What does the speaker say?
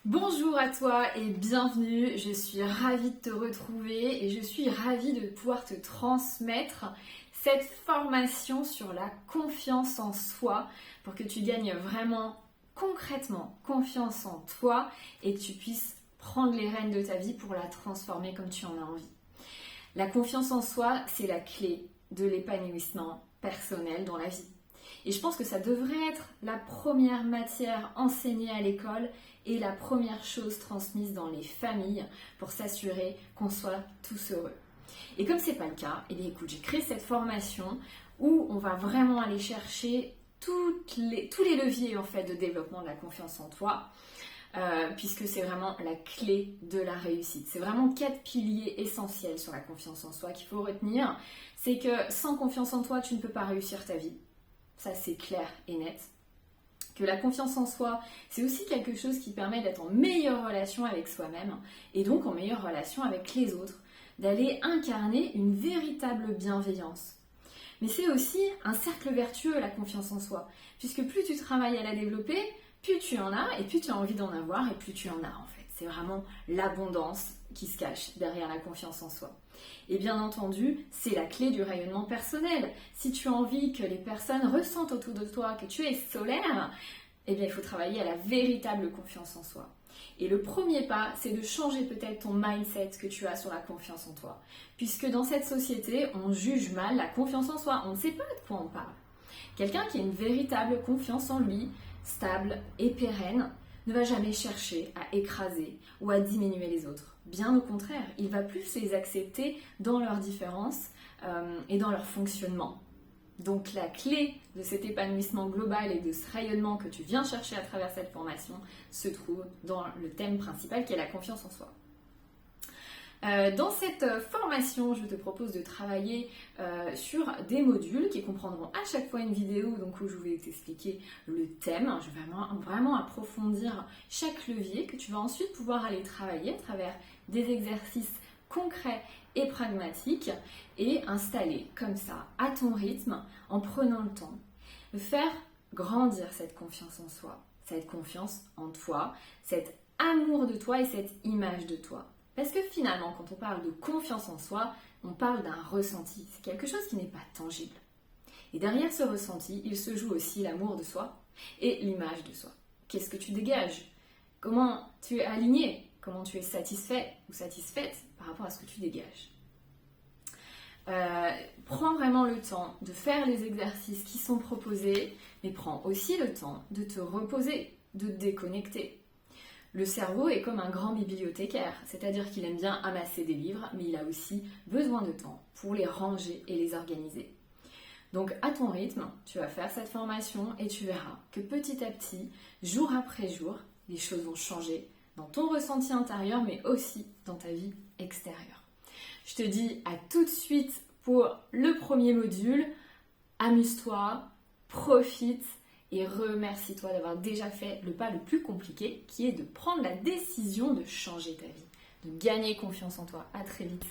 Bonjour à toi et bienvenue, je suis ravie de te retrouver et je suis ravie de pouvoir te transmettre cette formation sur la confiance en soi pour que tu gagnes vraiment concrètement confiance en toi et que tu puisses prendre les rênes de ta vie pour la transformer comme tu en as envie. La confiance en soi, c'est la clé de l'épanouissement personnel dans la vie. Et je pense que ça devrait être la première matière enseignée à l'école et la première chose transmise dans les familles pour s'assurer qu'on soit tous heureux. Et comme c'est pas le cas, eh bien écoute, j'ai créé cette formation où on va vraiment aller chercher tous les leviers en fait de développement de la confiance en toi. Puisque c'est vraiment la clé de la réussite. C'est vraiment 4 piliers essentiels sur la confiance en soi qu'il faut retenir. C'est que sans confiance en toi, tu ne peux pas réussir ta vie. Ça, c'est clair et net. Que la confiance en soi, c'est aussi quelque chose qui permet d'être en meilleure relation avec soi-même et donc en meilleure relation avec les autres, d'aller incarner une véritable bienveillance. Mais c'est aussi un cercle vertueux, la confiance en soi, puisque plus tu travailles à la développer, plus tu en as et plus tu as envie d'en avoir et plus tu en as en fait. C'est vraiment l'abondance qui se cache derrière la confiance en soi. Et bien entendu, c'est la clé du rayonnement personnel. Si tu as envie que les personnes ressentent autour de toi que tu es solaire, eh bien il faut travailler à la véritable confiance en soi. Et le premier pas, c'est de changer peut-être ton mindset que tu as sur la confiance en toi. Puisque dans cette société, on juge mal la confiance en soi, on ne sait pas de quoi on parle. Quelqu'un qui a une véritable confiance en lui, stable et pérenne, ne va jamais chercher à écraser ou à diminuer les autres. Bien au contraire, il va plus les accepter dans leurs différences et dans leur fonctionnement. Donc la clé de cet épanouissement global et de ce rayonnement que tu viens chercher à travers cette formation se trouve dans le thème principal qui est la confiance en soi. Dans cette formation, je te propose de travailler sur des modules qui comprendront à chaque fois une vidéo donc où je vais t'expliquer le thème. Je vais vraiment approfondir chaque levier que tu vas ensuite pouvoir aller travailler à travers des exercices concrets et pragmatiques et installer comme ça, à ton rythme, en prenant le temps de faire grandir cette confiance en soi, cette confiance en toi, cet amour de toi et cette image de toi. Parce que finalement, quand on parle de confiance en soi, on parle d'un ressenti. C'est quelque chose qui n'est pas tangible. Et derrière ce ressenti, il se joue aussi l'amour de soi et l'image de soi. Qu'est-ce que tu dégages? Comment tu es aligné? Comment tu es satisfait ou satisfaite par rapport à ce que tu dégages? Prends vraiment le temps de faire les exercices qui sont proposés, mais prends aussi le temps de te reposer, de te déconnecter. Le cerveau est comme un grand bibliothécaire, c'est-à-dire qu'il aime bien amasser des livres, mais il a aussi besoin de temps pour les ranger et les organiser. Donc à ton rythme, tu vas faire cette formation et tu verras que petit à petit, jour après jour, les choses vont changer dans ton ressenti intérieur, mais aussi dans ta vie extérieure. Je te dis à tout de suite pour le premier module. Amuse-toi, profite et remercie-toi d'avoir déjà fait le pas le plus compliqué qui est de prendre la décision de changer ta vie, de gagner confiance en toi. À très vite.